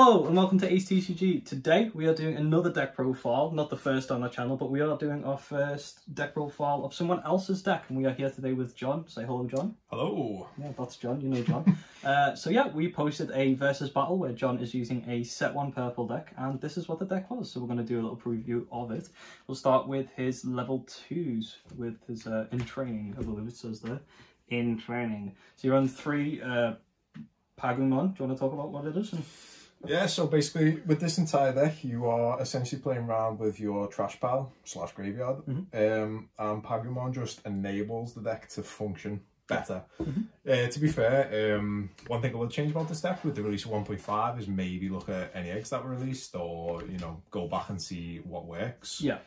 Hello and welcome to Ace TCG. Today we are doing another deck profile, not the first on our channel, but we are doing our first deck profile of someone else's deck, and we are here today with John. Say hello, John. Hello. Yeah, that's John, you know John. So yeah, we posted a versus battle where John is using a set 1 purple deck, and this is what the deck was, so we're going to do a little preview of it. We'll start with his level 2s, with his in training, I believe it says there, in training. So you're on 3 Pagumon. Do you want to talk about what it is? Yeah, so basically with this entire deck, you are essentially playing around with your trash pile / graveyard, and Pagumon just enables the deck to function better. To be fair, one thing I will change about this deck with the release of 1.5 is maybe look at any eggs that were released, or go back and see what works. Yeah.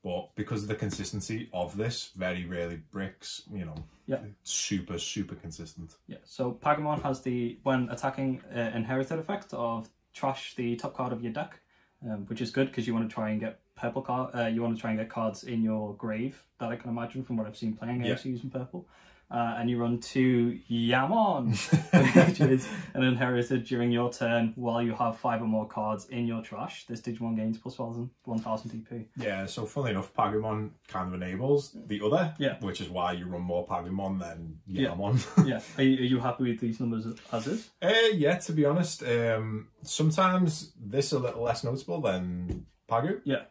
But because of the consistency of this, very rarely bricks, super consistent. Yeah, so Pagumon has the, when attacking, inherited effect of trash the top card of your deck, which is good because you want to try and get purple card. You want to try and get cards in your grave that I can imagine from what I've seen playing against using purple. And you run 2 Yamon, which is an inherited during your turn while you have 5 or more cards in your trash. This Digimon gains plus 1000 DP. Yeah, so funnily enough, Pagumon kind of enables the other, which is why you run more Pagumon than Yamon. Yeah. Are you happy with these numbers as is? Yeah, to be honest, sometimes this is a little less noticeable than Pagu. Yeah.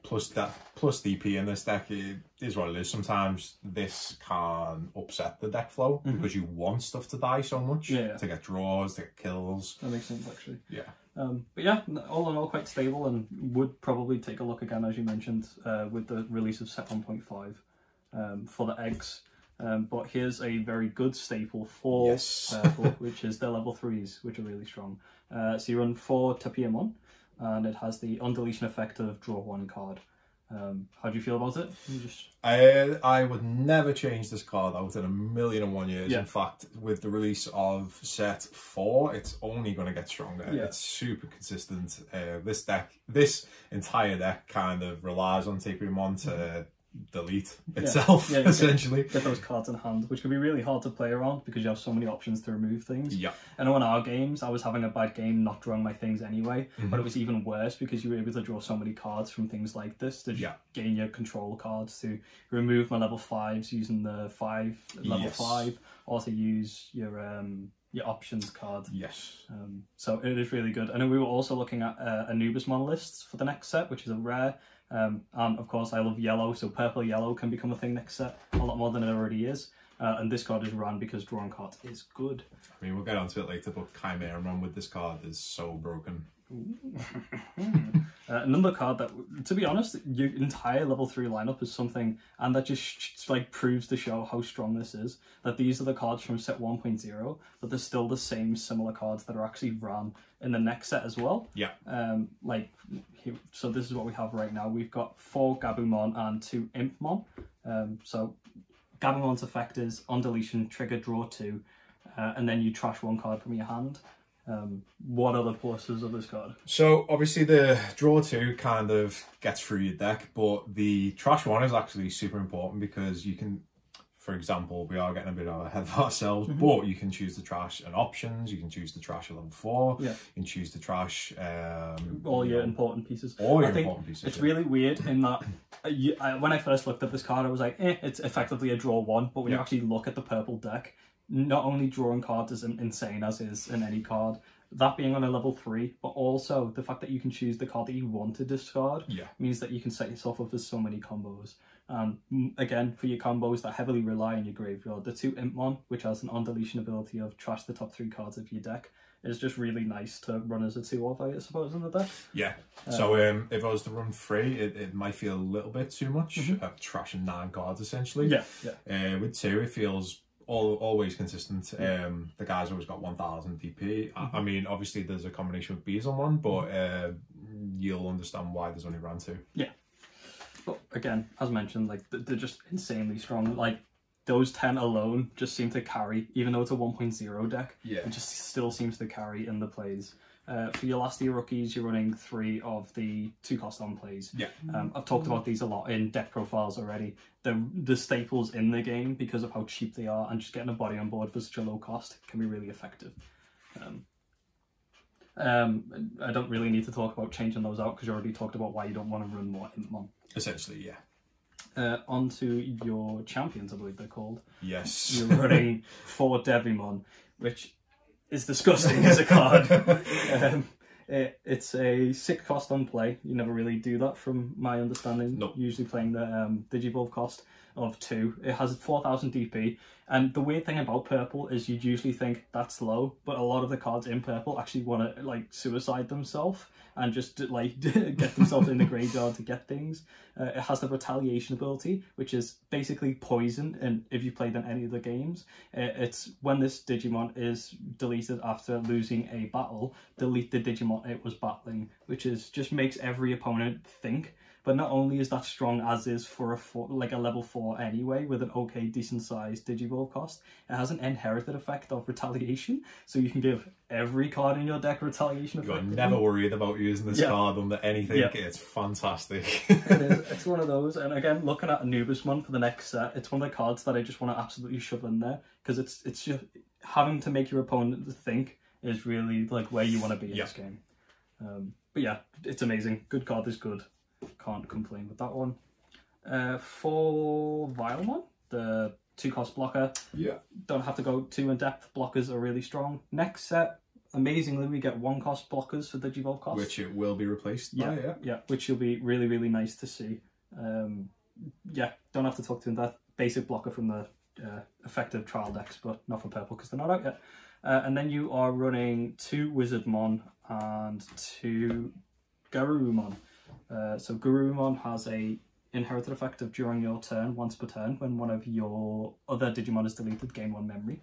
Plus DP in this deck, it is what it is. Sometimes this can upset the deck flow because you want stuff to die so much to get draws, to get kills. That makes sense, actually. Yeah. But yeah, all in all, quite stable, and would probably take a look again, as you mentioned, with the release of set 1.5 for the eggs. But here's a very good staple for purple, which is the level 3s, which are really strong. So you run 4 Tapiamon, and it has the undeletion effect of draw 1 card. How do you feel about it? I would never change this card out in 1,000,001 years. In fact, with the release of set 4, it's only going to get stronger. It's super consistent. This entire deck kind of relies on Tapiamon to delete itself, essentially. Get those cards in hand, which can be really hard to play around because you have so many options to remove things. I know in our games, I was having a bad game not drawing my things anyway, but it was even worse because you were able to draw so many cards from things like this to gain your control cards, to remove my level 5s using the level 5, or to use your options card. So it is really good. I know we were also looking at Anubismon lists for the next set, which is a rare. And of course I love yellow, so purple yellow can become a thing next set a lot more than it already is. And this card is ran because drawing cards is good. I mean, we'll get onto it later, but Chimera run with this card is so broken. Another card that, to be honest, your entire level 3 lineup is something, and that just like proves to show how strong this is, that these are the cards from set 1.0, but they're still the same similar cards that are actually ran in the next set as well. So this is what we have right now. We've got 4 Gabumon and 2 Impmon. So Gabumon's effect is on deletion, trigger, draw 2, and then you trash 1 card from your hand. What are the pluses of this card? So obviously the draw 2 kind of gets through your deck, but the trash 1 is actually super important because you can, for example, we are getting a bit ahead of ourselves, but you can choose to trash an options, you can choose to trash a level 4, you can choose to trash all your important pieces. It's really weird in that when I first looked at this card, I was like, it's effectively a draw 1, but when you actually look at the purple deck, not only drawing cards is insane as is in any card, that being on a level 3, but also the fact that you can choose the card that you want to discard means that you can set yourself up for so many combos. And again, for your combos that heavily rely on your graveyard, the 2 Impmon, which has an on-deletion ability of trash the top 3 cards of your deck, is just really nice to run as a 2-off, I suppose, in the deck. So if I was to run 3, it might feel a little bit too much, trashing 9 cards essentially. With 2, it feels always consistent. The guy's always got 1000 DP. I mean, obviously there's a combination with bees on one, but you'll understand why there's only round 2. But again, as mentioned, like they're just insanely strong. Like those 10 alone just seem to carry, even though it's a 1.0 deck. It just still seems to carry in the plays. For your last year rookies, you're running 3 of the 2-cost on plays. I've talked about these a lot in deck profiles already. They're the staples in the game because of how cheap they are, and just getting a body on board for such a low cost can be really effective. I don't really need to talk about changing those out because you already talked about why you don't want to run more Impmon. Essentially, yeah. Onto your champions, I believe they're called. Yes. You're running 4 Devimon, which is disgusting as a card. It's a 6 cost on play. You never really do that from my understanding. Nope. Usually playing the Digivolve cost of 2. It has 4,000 DP. And the weird thing about purple is you'd usually think that's low, but a lot of the cards in purple actually want to like suicide themselves and just like get themselves in the graveyard to get things. It has the retaliation ability, which is basically poison, and if you played in any of the games, it's when this Digimon is deleted after losing a battle, delete the Digimon it was battling, which is just makes every opponent think. But not only is that strong as is for a level 4 anyway, with an okay decent sized Digivolve cost, it has an inherited effect of retaliation, so you can give every card in your deck retaliation effect. You're never worried about using this card under anything. It's fantastic. It is. It's one of those, and again, looking at Anubismon for the next set, it's one of the cards that I just want to absolutely shove in there, because it's just having to make your opponent think is really like where you want to be in this game. But yeah, it's amazing. Good card is good. Can't complain with that one. For Vilemon, the 2 cost blocker. Yeah. Don't have to go too in depth. Blockers are really strong. Next set, amazingly, we get 1 cost blockers for Digivolve cost. Which it will be replaced by, yeah. Which will be really, really nice to see. Yeah, don't have to talk to in that basic blocker from the effective trial decks, but not for purple because they're not out yet. And then you are running 2 Wizardmon and 2 Garurumon. So Garurumon has a inherited effect of during your turn, once per turn, when one of your other Digimon is deleted, gain 1 memory.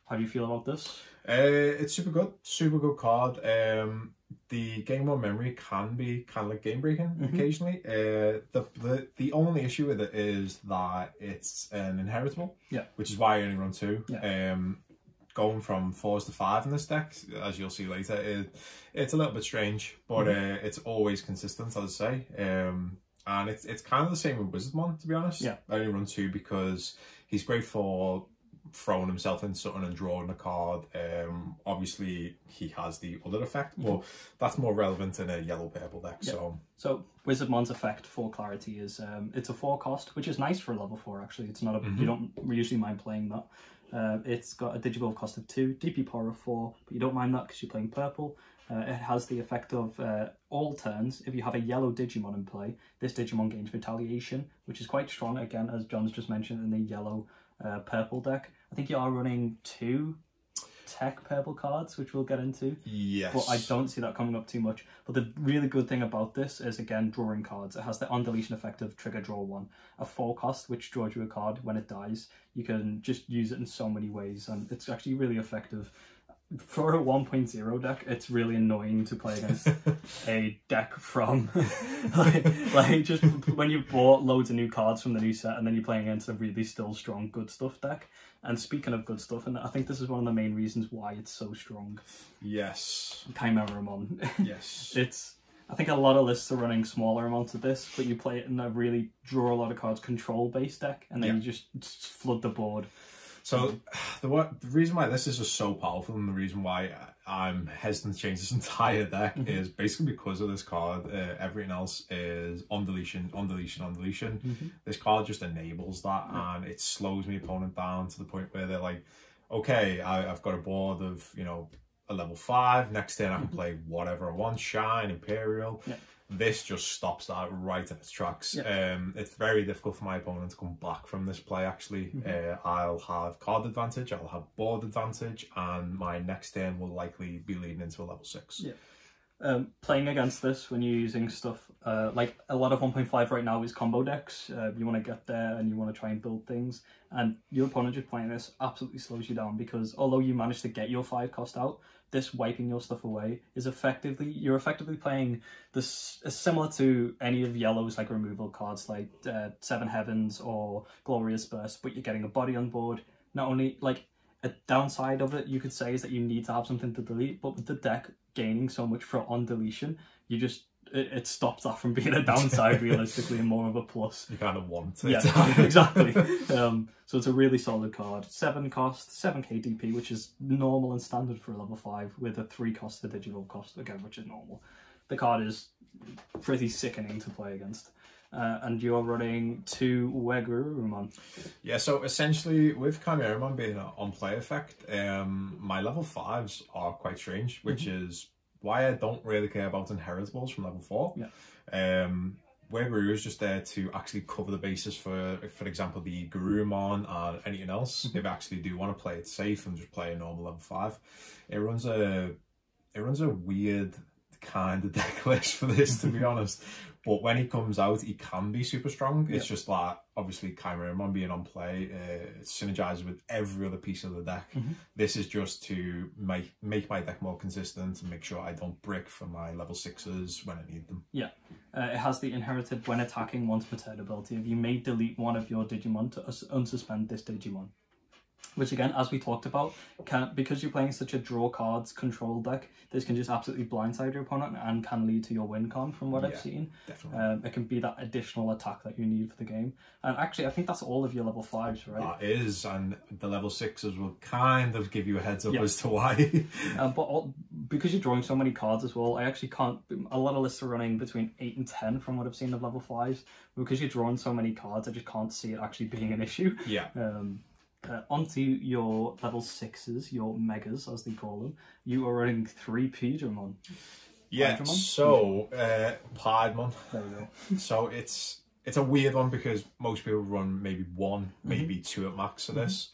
How do you feel about this? It's super good card. The gain 1 memory can be kind of like game breaking occasionally. The only issue with it is that it's an inheritable, which is why I only run 2. Going from 4s to 5 in this deck, as you'll see later, it's a little bit strange, but it's always consistent, as I say. And it's kind of the same with Wizardmon, to be honest. I only run 2 because he's great for throwing himself in something and drawing a card. Obviously, he has the other effect, but that's more relevant in a yellow-purple deck. So Wizardmon's effect, for clarity, is it's a 4 cost, which is nice for a level 4, actually. It's not a, you don't usually mind playing that. It's got a Digivolve cost of 2, DP power of 4, but you don't mind that because you're playing purple. It has the effect of all turns, if you have a yellow Digimon in play, this Digimon gains retaliation, which is quite strong, again, as John's just mentioned, in the yellow purple deck. I think you are running 2 tech purple cards, which we'll get into. Yes. But I don't see that coming up too much. But the really good thing about this is, again, drawing cards. It has the on deletion effect of trigger draw 1, a 4 cost, which draws you a card when it dies. You can just use it in so many ways, and it's actually really effective. For a 1.0 deck, it's really annoying to play against a deck from like just when you've bought loads of new cards from the new set and then you're playing against a really still strong good stuff deck. And speaking of good stuff, and I think this is one of the main reasons why it's so strong. Yes. Chimeramon. Yes. I think a lot of lists are running smaller amounts of this, but you play it in a really draw a lot of cards control based deck, and then you just flood the board. So the reason why this is just so powerful, and the reason why I'm hesitant to change this entire deck is basically because of this card. Everything else is on deletion, on deletion, on deletion. This card just enables that, and it slows my opponent down to the point where they're like, okay, I've got a board of, you know, a level 5. Next turn I can play whatever I want, Shine, Imperial. This just stops that right in its tracks. It's very difficult for my opponent to come back from this play, actually. I'll have card advantage, I'll have board advantage, and my next turn will likely be leading into a level 6. Playing against this when you're using stuff, like a lot of 1.5 right now is combo decks. You want to get there and you want to try and build things, and your opponent just playing this absolutely slows you down, because although you manage to get your 5 cost out, this wiping your stuff away is you're effectively playing this similar to any of yellow's like removal cards like 7 Heavens or Glorious Burst, but you're getting a body on board. Not only, like, a downside of it you could say is that you need to have something to delete, but with the deck gaining so much for on deletion, you just it stops that from being a downside realistically and more of a plus. You kind of want it. Yeah, exactly. So it's a really solid card. 7 cost, 7 KDP, which is normal and standard for a level 5, with a 3 cost for Digivolve cost, again, which is normal. The card is pretty sickening to play against. And you're running 2 Wegurumon. Yeah, so essentially with Chimeramon being an on-play effect, my level 5s are quite strange, which is why I don't really care about inheritables from level 4. Yeah. Weguru is just there to actually cover the basis for example, the Gurumon and anything else. If I actually do want to play it safe and just play a normal level 5, it runs a weird kind of deck list for this, to be honest. But when he comes out, he can be super strong. It's just that, obviously, Chimeramon being on play, it synergizes with every other piece of the deck. This is just to make my deck more consistent and make sure I don't brick for my level 6s when I need them. Yeah. It has the inherited when attacking once per turn ability. You may delete one of your Digimon to unsuspend this Digimon. Which again, as we talked about, because you're playing such a draw cards control deck, this can just absolutely blindside your opponent and can lead to your win con from what I've seen. Definitely. It can be that additional attack that you need for the game. And actually, I think that's all of your level 5s, right? That is, and the level 6s will kind of give you a heads up as to why. Because you're drawing so many cards as well, I actually can't... A lot of lists are running between 8 and 10 from what I've seen of level 5s. Because you're drawing so many cards, I just can't see it actually being an issue. Yeah. Onto your level 6s, your megas as they call them, you are running 3 Piedramon. Yeah, so Piedmon. There we go. So it's a weird one because most people run maybe 1, maybe 2 at max of this.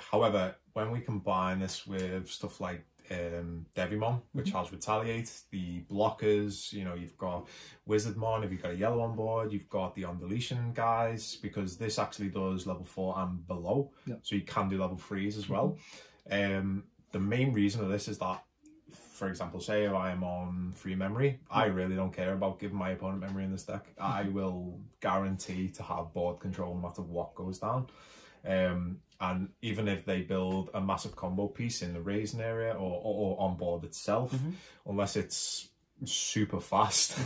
However, when we combine this with stuff like Devimon, which has Retaliate, the blockers, you know, you've got Wizardmon, if you've got a yellow on board, you've got the on deletion guys, because this actually does level 4 and below, so you can do level 3s as well. The main reason of this is that, for example, say if I am on free memory, I really don't care about giving my opponent memory in this deck. I will guarantee to have board control no matter what goes down. And even if they build a massive combo piece in the raising area or on board itself, unless it's super fast,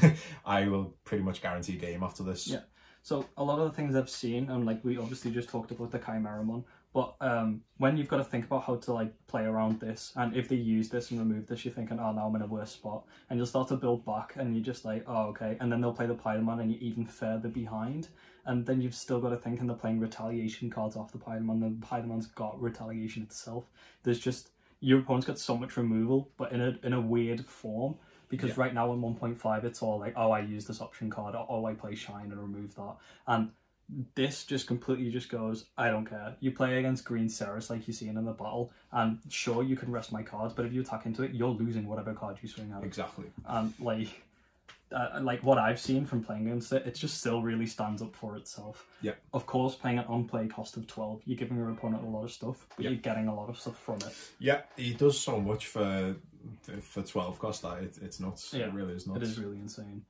I will pretty much guarantee game after this. Yeah. So a lot of the things I've seen, and like we obviously just talked about the Chimeramon, but when you've got to think about how to like play around this, and if they use this and remove this, you're thinking, oh, now I'm in a worse spot, and you'll start to build back, and you're just like, oh, okay, and then they'll play the Piedmon, and you're even further behind. And then you've still got to think, and they're playing retaliation cards off the Piedmon. The Piedmon's got retaliation itself. There's just, your opponent's got so much removal, but in a weird form. Because right now in 1.5, it's all like, oh, I use this option card, or oh, I play Shine and remove that. And this just completely just goes, I don't care. You play against Green Ceres like you're seeing in the battle, and sure, you can rest my cards, but if you attack into it, you're losing whatever card you swing at. Exactly. And like what I've seen from playing against it, it just still really stands up for itself. Yeah. Of course, playing it on play cost of 12, you're giving your opponent a lot of stuff, but you're getting a lot of stuff from it. Yeah, he does so much for 12 cost that it's nuts. Yeah, it really is nuts. It is really insane.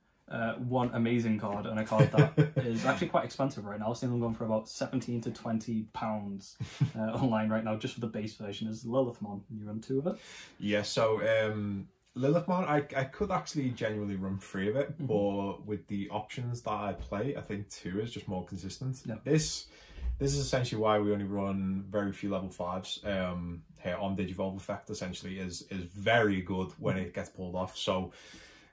One amazing card, and a card that is actually quite expensive right now. I've seen them going for about £17 to £20 online right now, just for the base version, is Lilithmon. You run 2 of it? Yeah, so Lilithmon, I could actually genuinely run 3 of it, but with the options that I play, I think 2 is just more consistent. Yeah. This is essentially why we only run very few level 5s. Here on Digivolve effect essentially is very good when it gets pulled off. So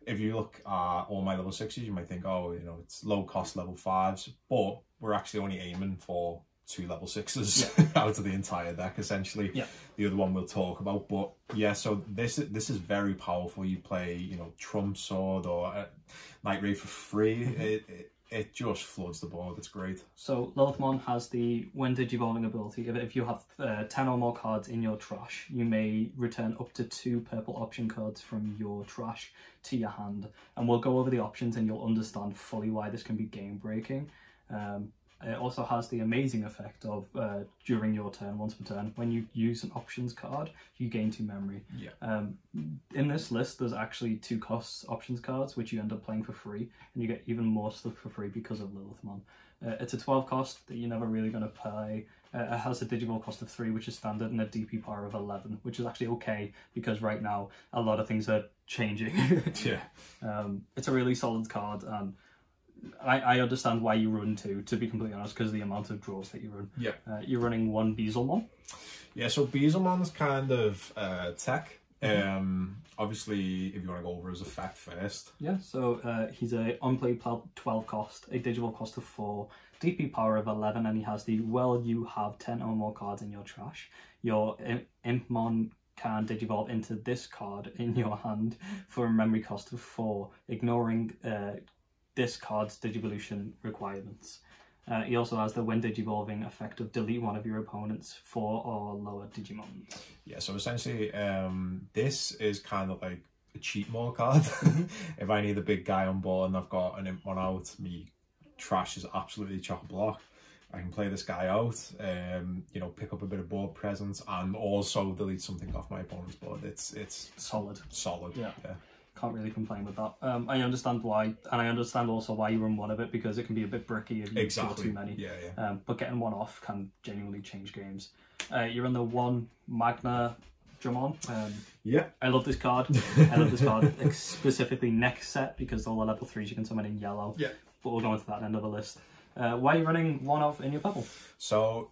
if you look at all my level 6s, you might think, oh, you know, it's low cost level 5s, but we're actually only aiming for 2 level 6s out of the entire deck essentially. Yeah. The other one we'll talk about, but yeah, so this is very powerful. You play, you know, Trump Sword or Night Ray for free. It just floods the board. It's great. So Lilithmon has the when Digivolving ability. If you have 10 or more cards in your trash, you may return up to 2 purple option cards from your trash to your hand. And we'll go over the options and you'll understand fully why this can be game breaking. It also has the amazing effect of during your turn, once per turn, when you use an options card, you gain 2 memory. Yeah. In this list, there's actually 2 costs options cards, which you end up playing for free, and you get even more stuff for free because of Lilithmon. It's a 12 cost that you're never really going to play. It has a digital cost of 3, which is standard, and a DP power of 11, which is actually okay, because right now a lot of things are changing. Yeah. It's a really solid card, and I understand why you run 2, to be completely honest, because of the amount of draws that you run. Yeah. You're running 1 Beelzemon. Yeah, so Beelzemon's kind of tech. Obviously, if you want to go over his effect first. Yeah, so he's a on-play 12 cost, a digital cost of 4, DP power of 11, and he has the, well, you have 10 or more cards in your trash. Your Impmon can digivolve into this card in your hand for a memory cost of 4, ignoring this card's digivolution requirements. He also has the when digivolving effect of delete one of your opponent's 4 or lower Digimons. Yeah, so essentially this is kind of like a cheat mode card. If I need a big guy on board and I've got an Impmon out, me trash is absolutely chock-a-block. I can play this guy out, you know, pick up a bit of board presence and also delete something off my opponent's board. It's solid. Yeah. Can't really complain with that. I understand why, and I understand also why you run 1 of it, because it can be a bit bricky if you draw too many. Yeah. But getting 1 off can genuinely change games. You're in the 1 Magna Dramon. Yeah. I love this card. I love this card, specifically next set, because all the level 3s you can summon in yellow. Yeah. But we'll go into that at the end of the list. Why are you running 1 off in your purple? So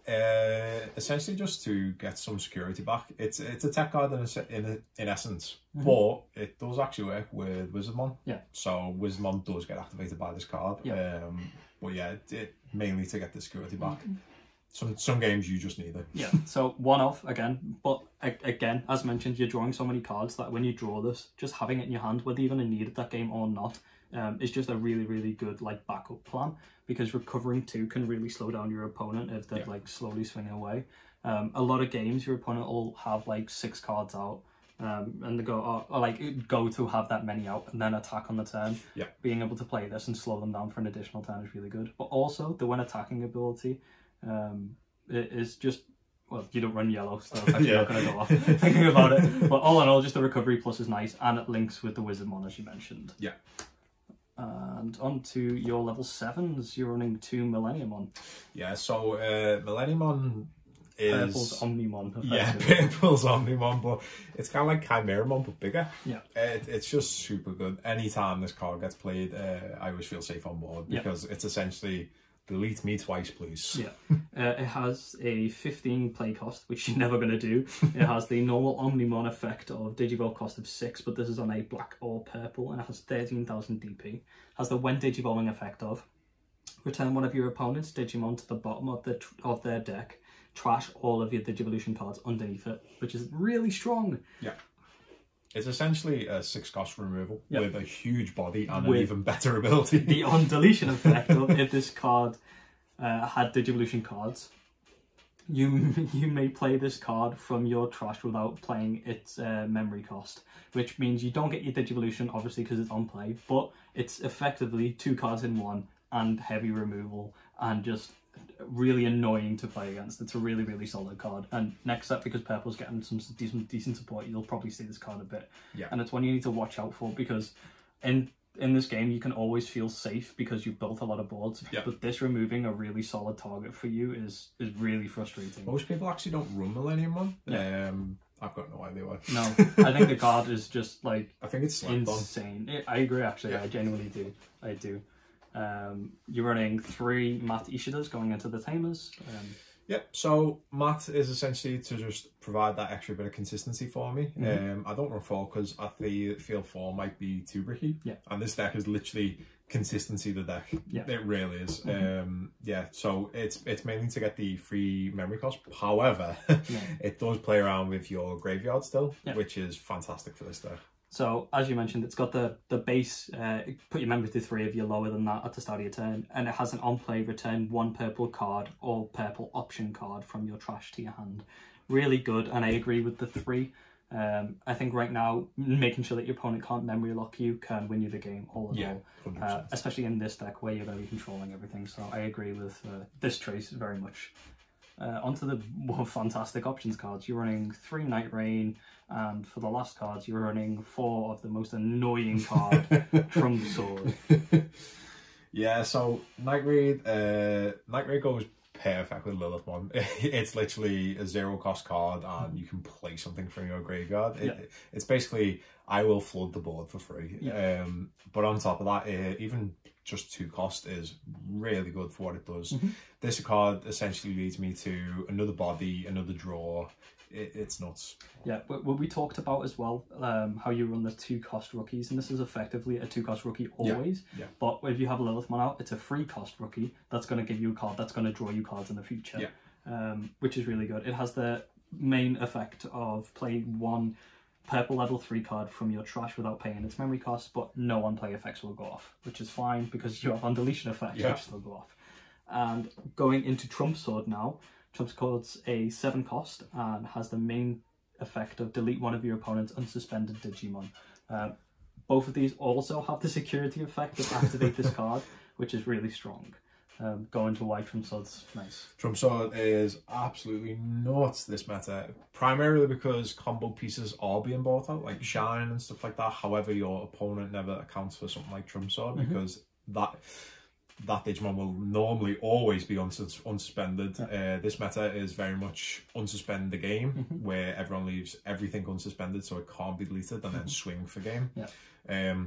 essentially just to get some security back. It's a tech card in essence, but it does actually work with Wizardmon. Yeah. So Wizardmon does get activated by this card. Yeah. But yeah, it mainly to get the security back. Some games you just need it. Yeah. So 1 off again, but again, as mentioned, you're drawing so many cards that when you draw this, just having it in your hand, whether you're going to need it that game or not, is just a really good like backup plan, because recovering 2 can really slow down your opponent if they're like slowly swinging away. A lot of games your opponent will have like 6 cards out, and they go or like go to have that many out and then attack on the turn. Yeah. Being able to play this and slow them down for an additional turn is really good. But also the when attacking ability, it is just, well, you don't run yellow, so I'm actually not going to go off thinking about it. But all in all, just the recovery plus is nice, and it links with the Wizardmon, as you mentioned. Yeah. And on to your level 7s, you're running 2 Millenniumon. Yeah, so Millenniumon is... Purple's Omnimon. Yeah, Purple's Omnimon, but it's kind of like Chimeramon, but bigger. Yeah. It's just super good. Anytime this card gets played, I always feel safe on board, because it's essentially... delete me twice, please. Yeah. It has a 15 play cost, which you're never going to do. It has the normal Omnimon effect of Digivolve cost of 6, but this is on a black or purple, and it has 13,000 DP. It has the when Digivolving effect of return one of your opponent's Digimon to the bottom of their deck, trash all of your Digivolution cards underneath it, which is really strong. Yeah. It's essentially a 6 cost removal with a huge body and an even better ability. The on deletion effect of if this card had Digivolution cards, you may play this card from your trash without playing its memory cost, which means you don't get your Digivolution, obviously, because it's on play, but it's effectively 2 cards in 1 and heavy removal and just really annoying to play against. It's a really solid card, and next up, because purple's getting some decent support, you'll probably see this card a bit. Yeah. And it's one you need to watch out for, because in this game you can always feel safe because you've built a lot of boards, but this removing a really solid target for you is really frustrating. Most people actually don't run Millenniumon. I've got no idea why. No, I think the card is just like I think it's insane. I agree, actually. I genuinely do. I do. You're running 3 Matt Ishidas going into the Tamers. Yep, so Matt is essentially to just provide that extra bit of consistency for me. I don't run 4 because I feel 4 might be too bricky. Yeah. And this deck is literally consistency the deck. Yeah. It really is. Yeah, so it's mainly to get the free memory cost. However, it does play around with your graveyard still, which is fantastic for this deck. So, as you mentioned, it's got the base, put your memory to 3 if you're lower than that at the start of your turn, and it has an on-play return 1 purple card or purple option card from your trash to your hand. Really good, and I agree with the 3. I think right now, making sure that your opponent can't memory lock you can win you the game all in all. Especially in this deck where you're going to be controlling everything. So I agree with this choice very much. Onto the more fantastic options cards. You're running 3 Night Rain, and for the last cards, you're running 4 of the most annoying card, Trump Sword. Yeah, so Night Raid goes perfect with Lilithmon. It's literally a 0 cost card, and you can play something from your graveyard. It's basically, I will flood the board for free. But on top of that, even just 2 cost is really good for what it does. This card essentially leads me to another body, another draw. It's nuts. Yeah, but we talked about as well how you run the 2 cost rookies, and this is effectively a 2 cost rookie always. But if you have Lilithmon out, it's a 3 cost rookie that's going to give you a card that's going to draw you cards in the future, which is really good. It has the main effect of playing 1 purple level 3 card from your trash without paying its memory cost, but no on-play effects will go off, which is fine because you have on-deletion effects which still go off. And going into Trump Sword now, Trump Sword's a 7 cost and has the main effect of delete one of your opponent's unsuspended Digimon. Both of these also have the security effect of activate this card, which is really strong. Going to white Trump Sword's nice. Trump Sword is absolutely nuts this meta, primarily because combo pieces are being bought out, like Shine and stuff like that. However, your opponent never accounts for something like Trump Sword because that Digimon will normally always be unsuspended. This meta is very much unsuspend the game, where everyone leaves everything unsuspended so it can't be deleted and then swing for game.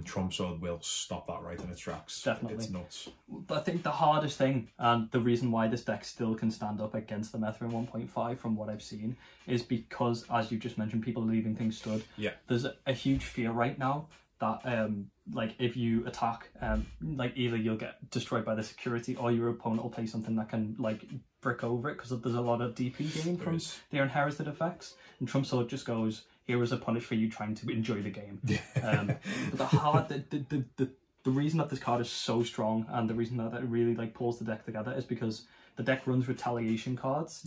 Trump Sword will stop that right in its tracks. Definitely. It's nuts. I think the hardest thing, and the reason why this deck still can stand up against the meta in 1.5 from what I've seen, is because, as you just mentioned, people are leaving things stood. There's a huge fear right now that like if you attack, like either you'll get destroyed by the security or your opponent will play something that can like brick over it, because there's a lot of DP gained from their inherited effects, and Trump Sword just goes, here is a punish for you trying to enjoy the game. But the reason that this card is so strong, and the reason that it really like pulls the deck together, is because the deck runs retaliation cards,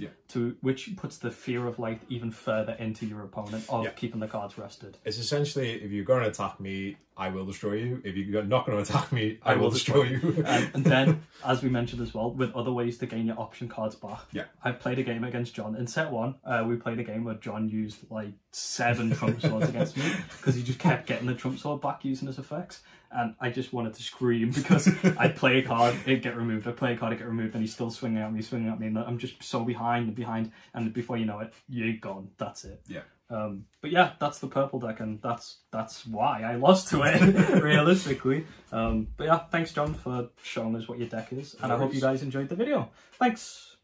which puts the fear of light even further into your opponent of keeping the cards rested. It's essentially, if you're going to attack me, I will destroy you. If you're not going to attack me, I will destroy you. And then, as we mentioned as well, with other ways to gain your option cards back. I've played a game against John. In set 1, we played a game where John used like 7 Trump Swords against me, because he just kept getting the Trump Sword back using his effects. And I just wanted to scream, because I'd play a card, it'd get removed, I'd play a card, it'd get removed, and he's still swinging at me, and I'm just so behind, and before you know it, you're gone. That's it. But yeah, that's the purple deck, and that's why I lost to it, realistically. But yeah, thanks John for showing us what your deck is, and I hope you guys enjoyed the video. Thanks!